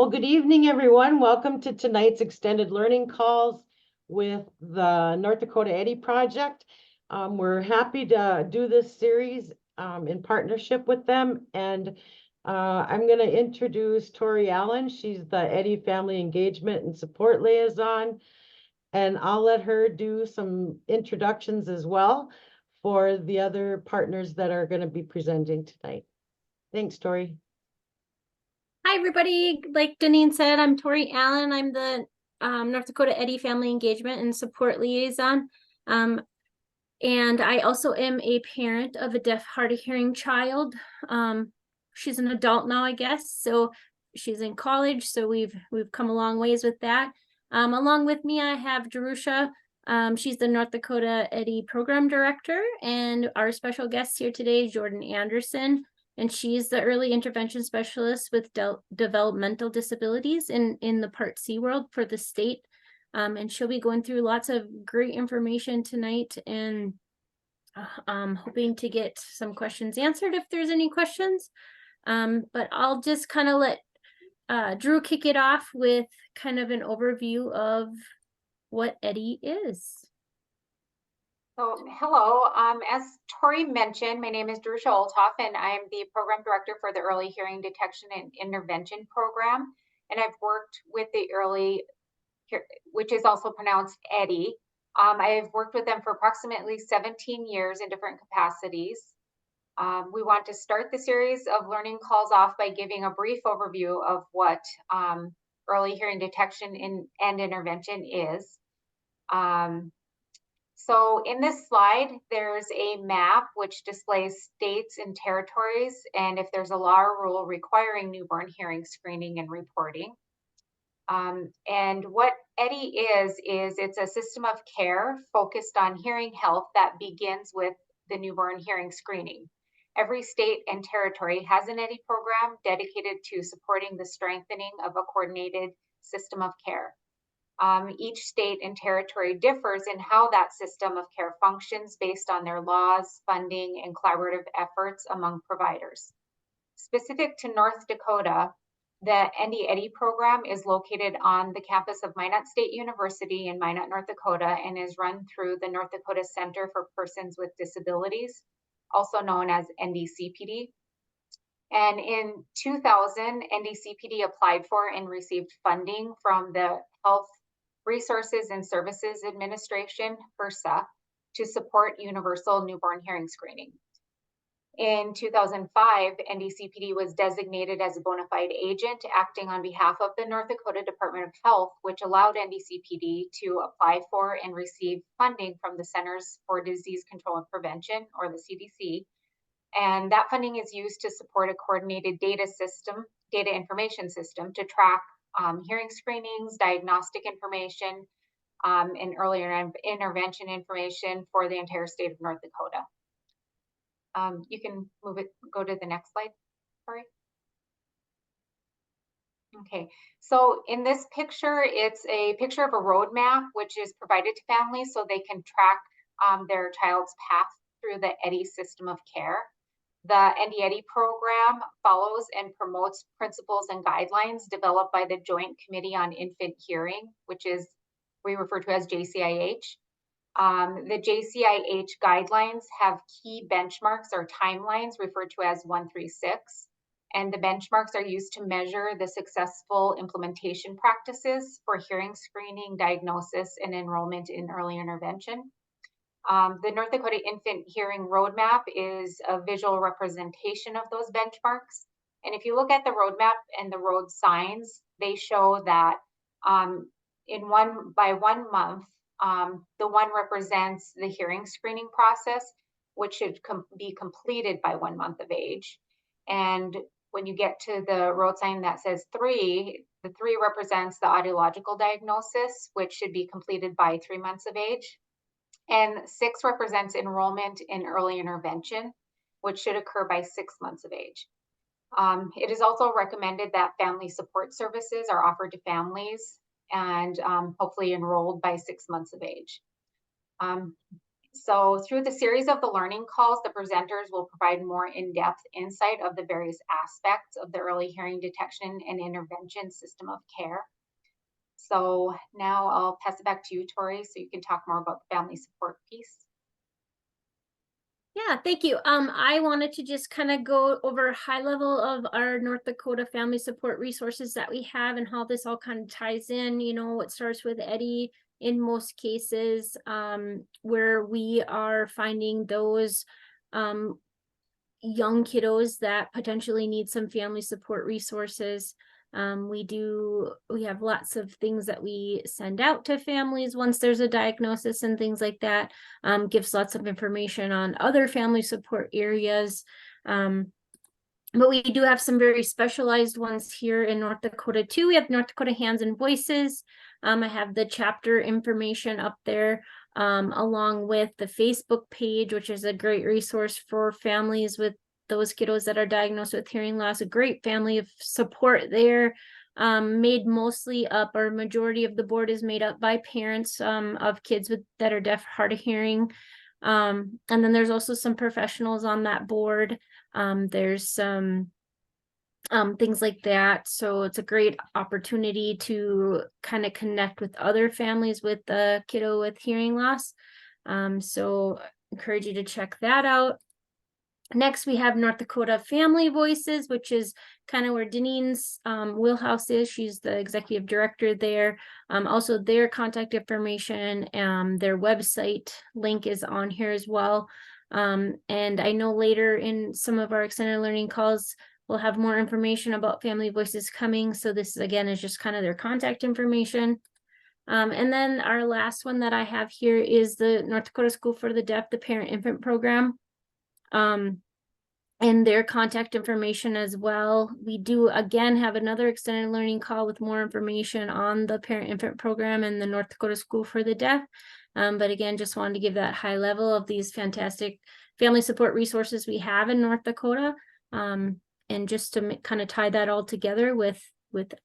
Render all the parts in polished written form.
Well, good evening, everyone. Welcome to tonight's extended learning calls with the North Dakota EHDI project. We're happy to do this series in partnership with them. And I'm going to introduce Tori Allen. She's the EHDI Family Engagement and Support Liaison. And I'll let her do some introductions as well for the other partners that are going to be presenting tonight. Thanks, Tori. Hi, everybody. Like Deneen said, I'm Tori Allen. I'm the North Dakota EHDI Family Engagement and Support Liaison. And I also am a parent of a deaf, hard of hearing child. She's an adult now, I guess. So she's in college. So we've come a long ways with that. Along with me, I have Jerusha. She's the North Dakota EHDI Program Director. And our special guest here today is Jordan Anderson. And she's the early intervention specialist with developmental disabilities in the Part C world for the state. And she'll be going through lots of great information tonight, and hoping to get some questions answered if there's any questions. But I'll just kind of let Drew kick it off with kind of an overview of what EHDI is. So, hello, as Tori mentioned, my name is Jerusha Olthoff, and I am the Program Director for the Early Hearing Detection and Intervention Program. And I've worked with the Early, which is also pronounced EHDI. I have worked with them for approximately 17 years in different capacities. We want to start the series of learning calls off by giving a brief overview of what early hearing detection and intervention is. So in this slide, there's a map which displays states and territories, and if there's a law or rule requiring newborn hearing screening and reporting. And what EHDI is it's a system of care focused on hearing health that begins with the newborn hearing screening. Every state and territory has an EHDI program dedicated to supporting the strengthening of a coordinated system of care. Each state and territory differs in how that system of care functions based on their laws, funding, and collaborative efforts among providers. Specific to North Dakota, the EHDI program is located on the campus of Minot State University in Minot, North Dakota, and is run through the North Dakota Center for Persons with Disabilities, also known as NDCPD. And in 2000, NDCPD applied for and received funding from the Health Resources and Services Administration, HRSA, to support universal newborn hearing screening. In 2005, NDCPD was designated as a bona fide agent acting on behalf of the North Dakota Department of Health, which allowed NDCPD to apply for and receive funding from the Centers for Disease Control and Prevention, or the CDC. And that funding is used to support a coordinated data information system to track hearing screenings, diagnostic information, and earlier intervention information for the entire state of North Dakota. You can go to the next slide, sorry. Okay, so in this picture, it's a picture of a roadmap which is provided to families so they can track their child's path through the EHDI system of care. The EHDI program follows and promotes principles and guidelines developed by the Joint Committee on Infant Hearing, which is we refer to as JCIH. The JCIH guidelines have key benchmarks or timelines referred to as 136, and the benchmarks are used to measure the successful implementation practices for hearing screening, diagnosis, and enrollment in early intervention. The North Dakota Infant Hearing Roadmap is a visual representation of those benchmarks. And if you look at the roadmap and the road signs, they show that by 1 month, the one represents the hearing screening process, which should be completed by 1 month of age. And when you get to the road sign that says 3, the 3 represents the audiological diagnosis, which should be completed by 3 months of age. And 6 represents enrollment in early intervention, which should occur by 6 months of age. It is also recommended that family support services are offered to families and hopefully enrolled by 6 months of age. So through the series of the learning calls, the presenters will provide more in-depth insight of the various aspects of the early hearing detection and intervention system of care. So now I'll pass it back to you, Tori, so you can talk more about the family support piece. Yeah, thank you. I wanted to just kind of go over a high level of our North Dakota family support resources that we have and how this all kind of ties in. You know, it starts with EHDI in most cases, where we are finding those young kiddos that potentially need some family support resources. We have lots of things that we send out to families once there's a diagnosis and things like that. Gives lots of information on other family support areas. But we do have some very specialized ones here in North Dakota too. We have North Dakota Hands and Voices. I have the chapter information up there, along with the Facebook page, which is a great resource for families with those kiddos that are diagnosed with hearing loss. A great family of support there, made mostly up, or majority of the board is made up by parents of kids that are deaf, hard of hearing. And then there's also some professionals on that board. There's some things like that. So it's a great opportunity to kind of connect with other families with the kiddo with hearing loss. So encourage you to check that out. Next, we have North Dakota Family Voices, which is kind of where Denine's wheelhouse is. She's the executive director there. Also, their contact information, their website link is on here as well. And I know later in some of our extended learning calls, we'll have more information about Family Voices coming. So this, again, is just kind of their contact information. And then our last one that I have here is the North Dakota School for the Deaf, the Parent Infant Program. And their contact information as well. We do again have another extended learning call with more information on the parent infant program and the North Dakota School for the Deaf. But again, just wanted to give that high level of these fantastic family support resources we have in North Dakota. And just to kind of tie that all together with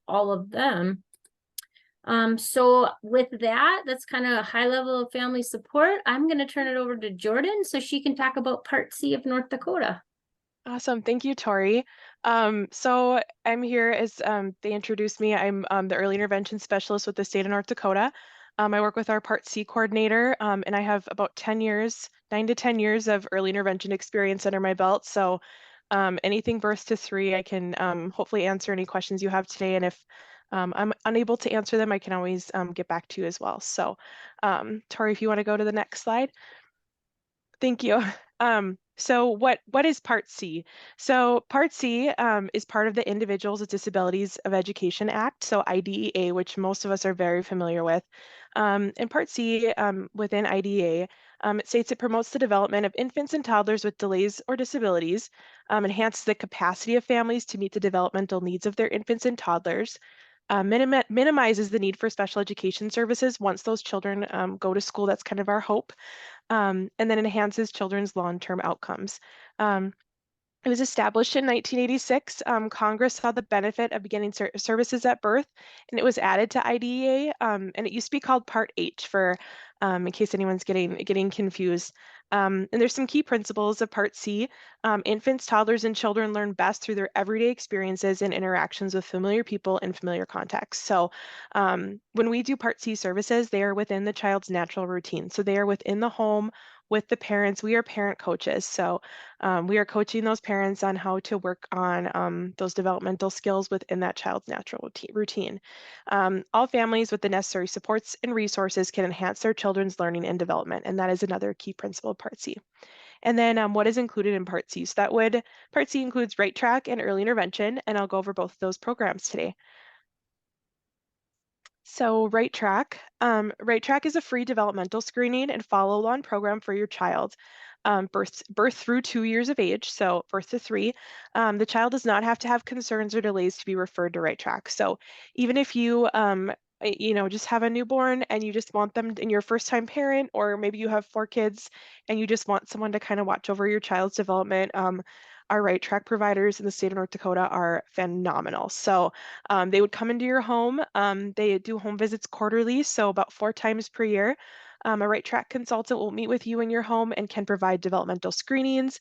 all of them. So with that, that's kind of a high level of family support. I'm going to turn it over to Jordan so she can talk about Part C of North Dakota. Awesome. Thank you, Tori. So I'm here as they introduced me. I'm the early intervention specialist with the state of North Dakota. I work with our Part C coordinator, and I have about 10 years, 9 to 10 years of early intervention experience under my belt. So anything birth to 3, I can hopefully answer any questions you have today. And if I'm unable to answer them, I can always get back to you as well. So Tori, if you want to go to the next slide. Thank you. So what is Part C? So Part C is part of the Individuals with Disabilities of Education Act, so IDEA, which most of us are very familiar with. And Part C within IDEA, it states it promotes the development of infants and toddlers with delays or disabilities, enhances the capacity of families to meet the developmental needs of their infants and toddlers, minimizes the need for special education services once those children go to school. That's kind of our hope. And then enhances children's long-term outcomes. It was established in 1986. Congress saw the benefit of beginning services at birth, and it was added to IDEA. And it used to be called Part H for, in case anyone's getting confused. And there's some key principles of Part C. Infants, toddlers, and children learn best through their everyday experiences and interactions with familiar people in familiar contexts. So when we do Part C services, they are within the child's natural routine. So they are within the home with the parents. We are parent coaches. So we are coaching those parents on how to work on those developmental skills within that child's natural routine. All families with the necessary supports and resources can enhance their children's learning and development. And that is another key principle of Part C. And then what is included in Part C? So Part C includes Right Track and early intervention, and I'll go over both of those programs today. So Right Track. Right Track is a free developmental screening and follow-along program for your child. Birth through 2 years of age, so birth to 3. The child does not have to have concerns or delays to be referred to Right Track. So even if you just have a newborn and you just want them, and you're a first-time parent, or maybe you have 4 kids and you just want someone to kind of watch over your child's development, our Right Track providers in the state of North Dakota are phenomenal. So they would come into your home. They do home visits quarterly, so about 4 times per year. A right track consultant will meet with you in your home and can provide developmental screenings,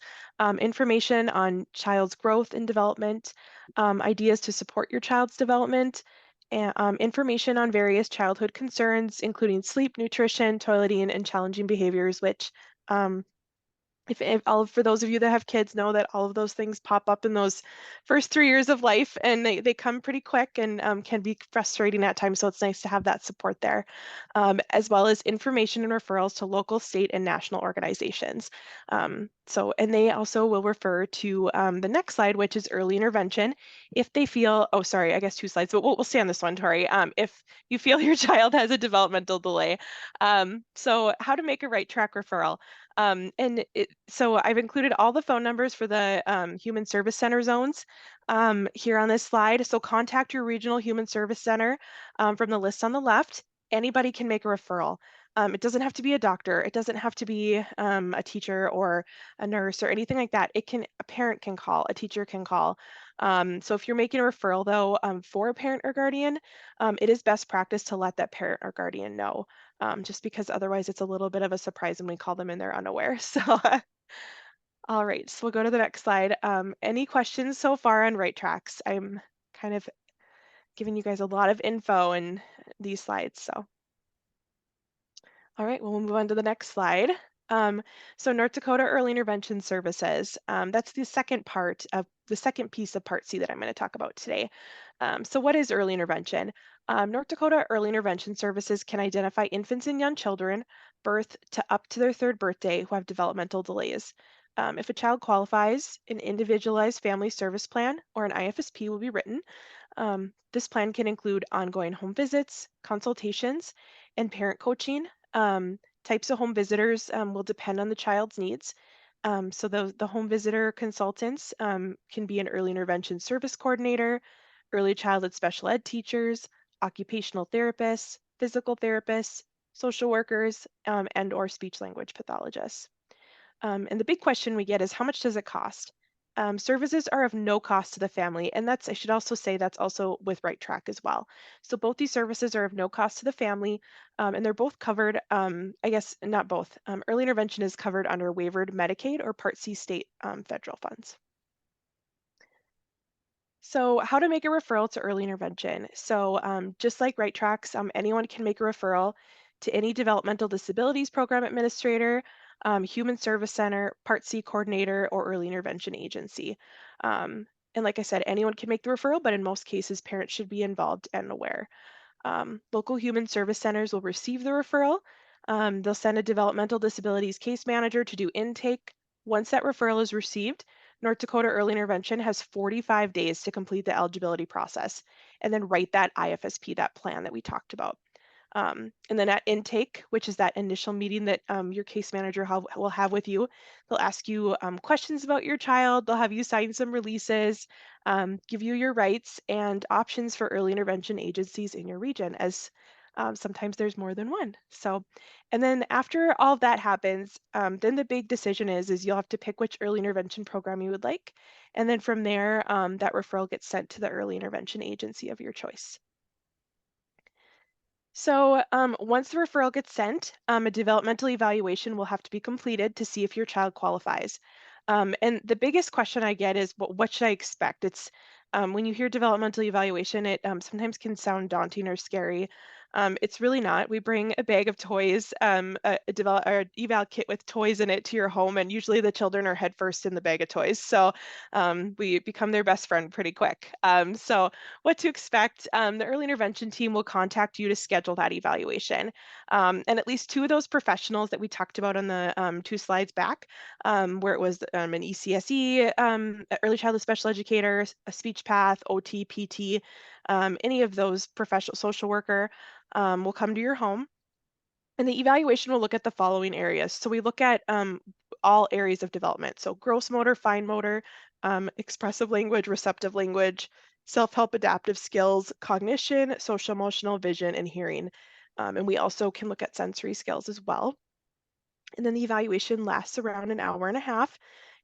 information on child's growth and development, ideas to support your child's development, and information on various childhood concerns, including sleep, nutrition, toileting, and challenging behaviors, which if all for those of you that have kids know that all of those things pop up in those first 3 years of life, and they come pretty quick and can be frustrating at times. So it's nice to have that support there, as well as information and referrals to local, state, and national organizations. And they also will refer to the next slide, which is early intervention. If they feel, oh, sorry, I guess 2 slides, but we'll stay on this one, Tori. If you feel your child has a developmental delay. So how to make a right track referral. So I've included all the phone numbers for the Human Service Center zones here on this slide. So contact your regional Human Service Center from the list on the left. Anybody can make a referral. It doesn't have to be a doctor. It doesn't have to be a teacher or a nurse or anything like that. A parent can call, a teacher can call. So if you're making a referral though for a parent or guardian, it is best practice to let that parent or guardian know. Just because otherwise it's a little bit of a surprise when we call them and they're unaware. So, all right, so we'll go to the next slide. Any questions so far on right tracks? I'm kind of giving you guys a lot of info in these slides, so. All right, well, we'll move on to the next slide. So North Dakota Early Intervention Services, that's the second piece of Part C that I'm going to talk about today. So what is early intervention? North Dakota Early Intervention Services can identify infants and young children, birth to up to their 3rd birthday, who have developmental delays. If a child qualifies, an individualized family service plan or an IFSP will be written. This plan can include ongoing home visits, consultations, and parent coaching. Types of home visitors will depend on the child's needs. So the home visitor consultants can be an early intervention service coordinator, early childhood special ed teachers, occupational therapists, physical therapists, social workers, and or speech language pathologists. And the big question we get is, how much does it cost? Services are of no cost to the family, and I should also say that's also with Right Track as well. So both these services are of no cost to the family, and they're both covered, I guess not both. Early intervention is covered under waivered Medicaid or Part C state federal funds. So how to make a referral to early intervention. So just like Right Tracks, anyone can make a referral to any developmental disabilities program administrator, human service center, Part C coordinator, or early intervention agency. And like I said, anyone can make the referral, but in most cases, parents should be involved and aware. Local human service centers will receive the referral. They'll send a developmental disabilities case manager to do intake. Once that referral is received, North Dakota Early Intervention has 45 days to complete the eligibility process and then write that IFSP, that plan that we talked about. And then at intake, which is that initial meeting that your case manager will have with you, they'll ask you questions about your child. They'll have you sign some releases, give you your rights and options for early intervention agencies in your region, as sometimes there's more than one. So, and then after all of that happens, then the big decision is you'll have to pick which early intervention program you would like. And then from there, that referral gets sent to the early intervention agency of your choice. So once the referral gets sent, a developmental evaluation will have to be completed to see if your child qualifies. And the biggest question I get is, what should I expect? It's when you hear developmental evaluation, it sometimes can sound daunting or scary. It's really not. We bring a bag of toys, or eval kit with toys in it to your home, and usually the children are headfirst in the bag of toys. So we become their best friend pretty quick. So what to expect? The early intervention team will contact you to schedule that evaluation. And at least 2 of those professionals that we talked about on the 2 slides back, where it was an ECSE, early childhood special educator, a speech path, OT, PT, any of those professional social worker will come to your home. And the evaluation will look at the following areas. So we look at all areas of development. So gross motor, fine motor, expressive language, receptive language, self-help adaptive skills, cognition, social emotional, vision, and hearing. And we also can look at sensory skills as well. And then the evaluation lasts around an hour and a half.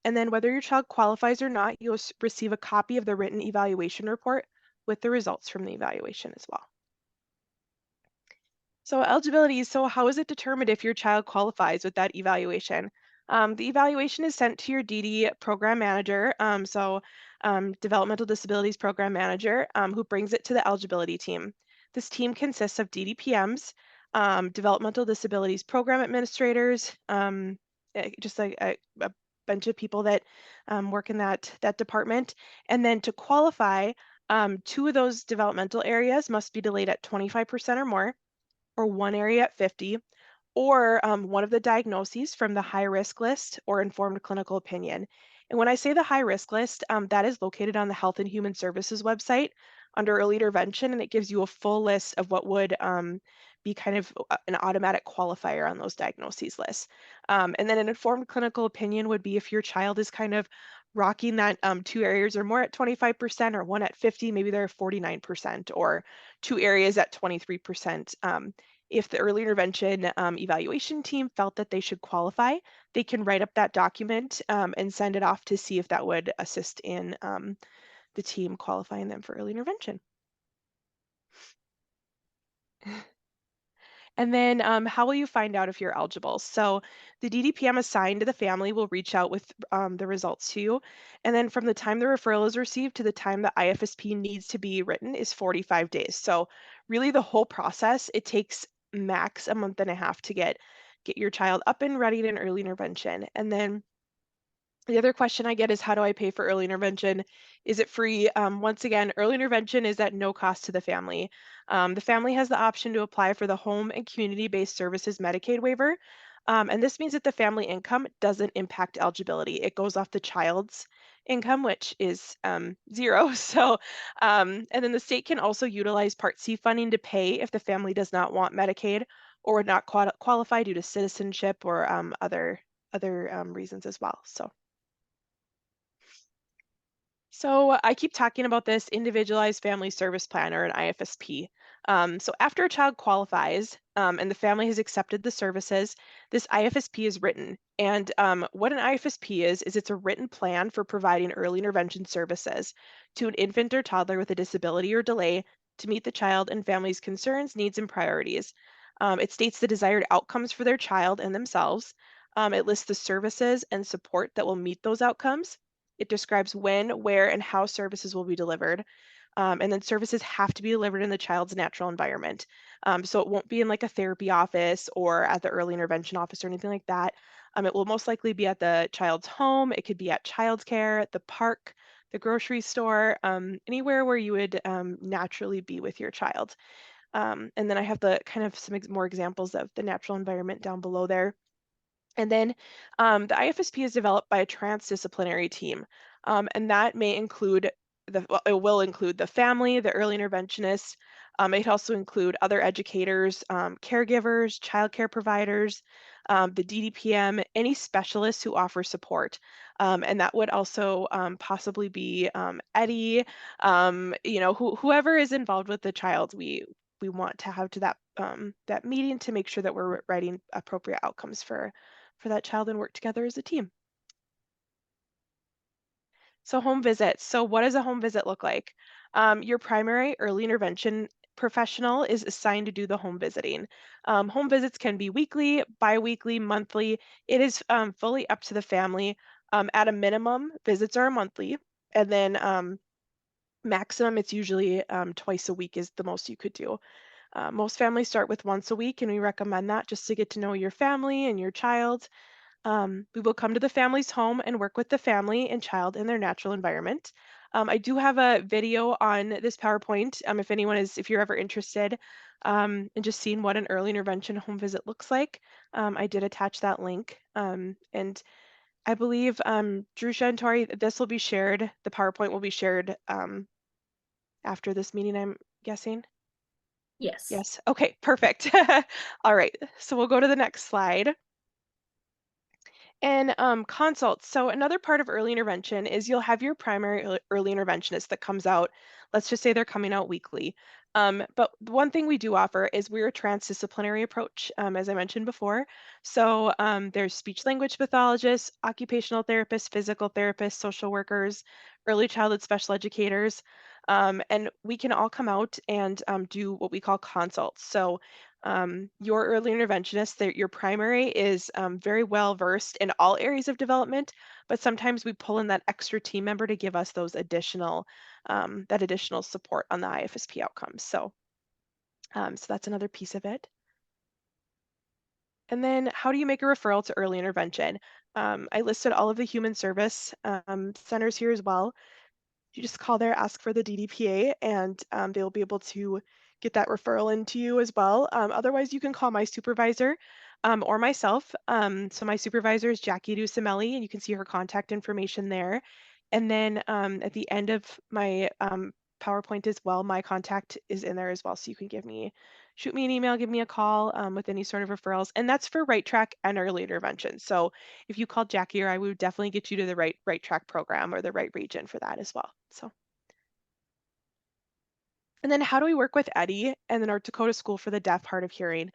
And then whether your child qualifies or not, you'll receive a copy of the written evaluation report with the results from the evaluation as well. So eligibility, so how is it determined if your child qualifies with that evaluation? The evaluation is sent to your DD program manager, developmental disabilities program manager, who brings it to the eligibility team. This team consists of DDPMs, developmental disabilities program administrators, just a bunch of people that work in that department. And then to qualify, two of those developmental areas must be delayed at 25% or more, or one area at 50, or one of the diagnoses from the high risk list or informed clinical opinion. And when I say the high risk list, that is located on the Health and Human Services website under early intervention, and it gives you a full list of what would be kind of an automatic qualifier on those diagnoses lists. And then an informed clinical opinion would be if your child is kind of rocking that two areas or more at 25%, or one at 50, maybe they're 49%, or two areas at 23%. If the early intervention evaluation team felt that they should qualify, they can write up that document and send it off to see if that would assist in the team qualifying them for early intervention. And then how will you find out if you're eligible? So the DDPM assigned to the family will reach out with the results to you. And then from the time the referral is received to the time the IFSP needs to be written is 45 days. So really the whole process, it takes max a month and a half to get your child up and ready in early intervention. And then the other question I get is, how do I pay for early intervention? Is it free? Once again, early intervention is at no cost to the family. The family has the option to apply for the home and community-based services Medicaid waiver. And this means that the family income doesn't impact eligibility. It goes off the child's income, which is zero. And then the state can also utilize Part C funding to pay if the family does not want Medicaid or would not qualify due to citizenship or other reasons as well. So I keep talking about this individualized family service plan, or an IFSP. So after a child qualifies and the family has accepted the services, this IFSP is written. And what an IFSP is it's a written plan for providing early intervention services to an infant or toddler with a disability or delay to meet the child and family's concerns, needs, and priorities. It states the desired outcomes for their child and themselves. It lists the services and support that will meet those outcomes. It describes when, where, and how services will be delivered. And then services have to be delivered in the child's natural environment. So it won't be in like a therapy office or at the early intervention office or anything like that. It will most likely be at the child's home. It could be at childcare, the park, the grocery store, anywhere where you would naturally be with your child. And then I have the kind of some more examples of the natural environment down below there. And then the IFSP is developed by a transdisciplinary team, and that may include it will include the family, the early interventionists. It also include other educators, caregivers, childcare providers, the DDPM, any specialists who offer support. And that would also possibly be EHDI, whoever is involved with the child. We want to have to that meeting to make sure that we're writing appropriate outcomes for that child and work together as a team. So home visits. So what does a home visit look like? Your primary early intervention professional is assigned to do the home visiting. Home visits can be weekly, bi-weekly, monthly. It is fully up to the family. At a minimum, visits are monthly, and then maximum, it's usually twice a week is the most you could do. Most families start with once a week, and we recommend that just to get to know your family and your child. We will come to the family's home and work with the family and child in their natural environment. I do have a video on this PowerPoint if you're ever interested in just seeing what an early intervention home visit looks like. I did attach that link. And I believe, Drusha and Tori, this will be shared, the PowerPoint will be shared after this meeting, I'm guessing. Yes. Yes, okay, perfect. All right, so we'll go to the next slide. And consults. So another part of early intervention is you'll have your primary early interventionist that comes out. Let's just say they're coming out weekly. But one thing we do offer is we're a transdisciplinary approach, as I mentioned before. So there's speech language pathologists, occupational therapists, physical therapists, social workers, early childhood special educators. And we can all come out and do what we call consults. So Your early interventionist, your primary is very well versed in all areas of development, but sometimes we pull in that extra team member to give us those additional that additional support on the IFSP outcomes. So, so that's another piece of it. And then how do you make a referral to early intervention? I listed all of the human service centers here as well. You just call there, ask for the DDPA, and they'll be able to get that referral into you as well. Otherwise, you can call my supervisor or myself. So my supervisor is Jackie Ducimelli, and you can see her contact information there. And then at the end of my PowerPoint as well, my contact is in there as well. So you can shoot me an email, give me a call with any sort of referrals. And that's for Right Track and early intervention. So if you called Jackie or I, we would definitely get you to the right track program or the right region for that as well. So, and then how do we work with EHDI and the North Dakota School for the Deaf, Hard of Hearing?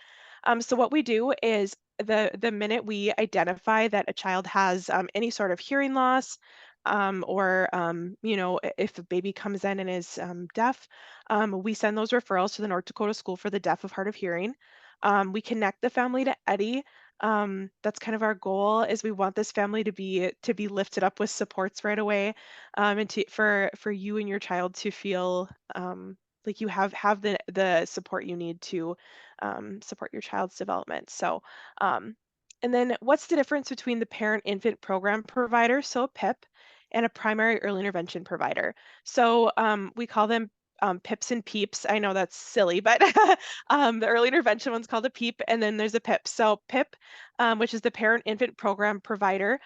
So what we do is the minute we identify that a child has any sort of hearing loss, or if a baby comes in and is deaf, we send those referrals to the North Dakota School for the Deaf of Hard of Hearing. We connect the family to EHDI. That's kind of our goal, is we want this family to be lifted up with supports right away, and for you and your child to feel like you have the support you need to support your child's development. So, and then what's the difference between the parent infant program provider, so a PIP, and a primary early intervention provider? So we call them PIPs and PEEPs. I know that's silly, but the early intervention one's called a PEEP, and then there's a PIP. So PIP, which is the parent infant program provider,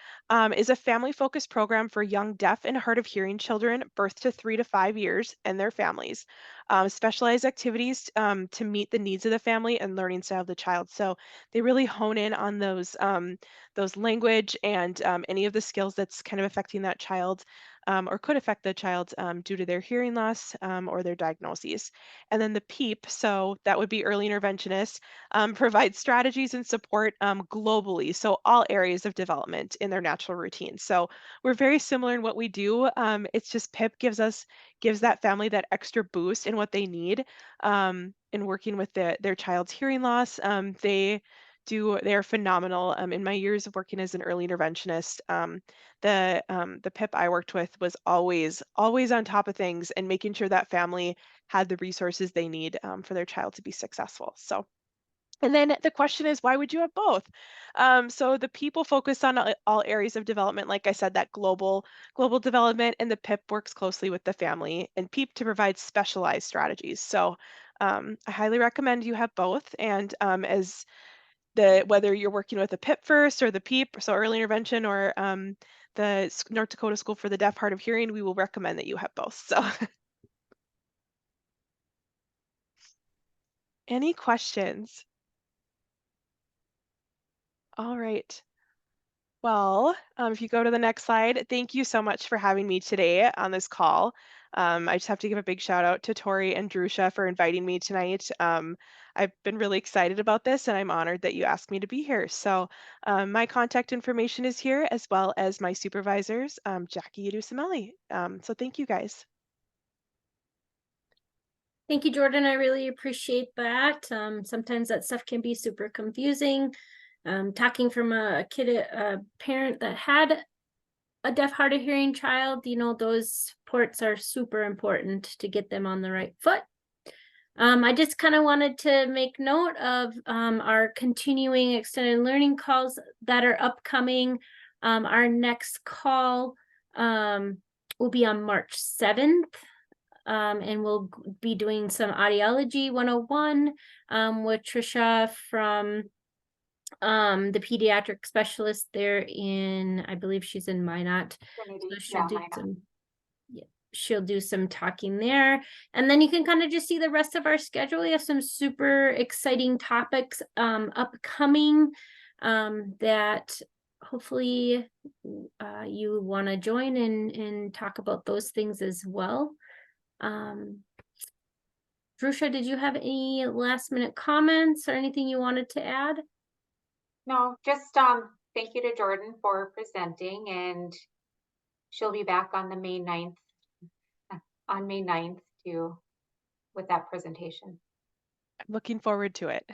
is a family-focused program for young deaf and hard of hearing children birth to 3 to 5 years and their families. Specialized activities to meet the needs of the family and learning style of the child. So they really hone in on those language and any of the skills that's kind of affecting that child, or could affect the child due to their hearing loss or their diagnoses. And then the PEEP, so that would be early interventionists, provide strategies and support globally, so all areas of development in their natural routine. So we're very similar in what we do. It's just PIP gives that family that extra boost in what they need in working with their child's hearing loss. They're phenomenal. In my years of working as an early interventionist, the PIP I worked with was always on top of things and making sure that family had the resources they need for their child to be successful. So. And then the question is, why would you have both? So the people focus on all areas of development, like I said, that global development, and the PIP works closely with the family and PEEP to provide specialized strategies. So I highly recommend you have both. And as whether you're working with a PIP first or the PEEP, so early intervention, or the North Dakota School for the Deaf, Hard of Hearing, we will recommend that you have both. So any questions? All right. Well, if you go to the next slide, thank you so much for having me today on this call. I just have to give a big shout out to Tori and Drusha for inviting me tonight. I've been really excited about this, and I'm honored that you asked me to be here. So my contact information is here, as well as my supervisors, Jackie Udusameli. So thank you guys. Thank you, Jordan. I really appreciate that. Sometimes that stuff can be super confusing. Talking from a parent that had a deaf, hard of hearing child, those supports are super important to get them on the right foot. I just kind of wanted to make note of our continuing extended learning calls that are upcoming. Our next call will be on March 7th. And we'll be doing some audiology 101 with Trisha from the pediatric specialist there I believe she's in Minot. So she'll do some talking there. And then you can kind of just see the rest of our schedule. We have some super exciting topics upcoming that hopefully you want to join and talk about those things as well. Drusha, did you have any last minute comments or anything you wanted to add? No, just thank you to Jordan for presenting, and she'll be back on the May 9th too with that presentation. I'm looking forward to it.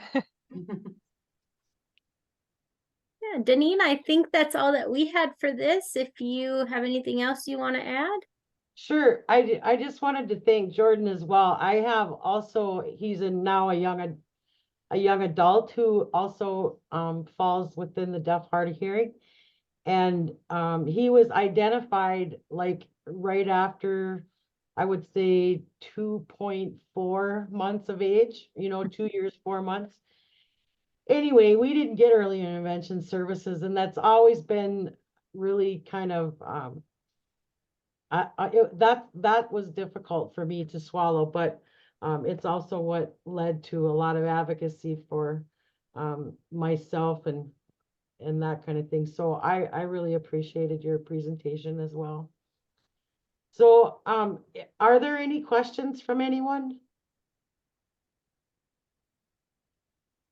Yeah, Deneen, I think that's all that we had for this. If you have anything else you want to add? Sure, I just wanted to thank Jordan as well. I have also, he's now a young adult who also falls within the deaf hard of hearing. And he was identified like right after, I would say 2.4 months of age, 2 years, 4 months. Anyway, we didn't get early intervention services, and that's always been really kind of that was difficult for me to swallow, but it's also what led to a lot of advocacy for myself and that kind of thing. So I really appreciated your presentation as well. So are there any questions from anyone?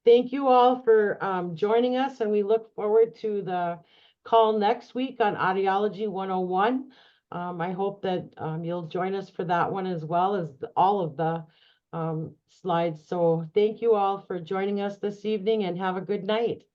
Thank you all for joining us, and we look forward to the call next week on Audiology 101. I hope that you'll join us for that one as well as all of the slides. So thank you all for joining us this evening, and have a good night.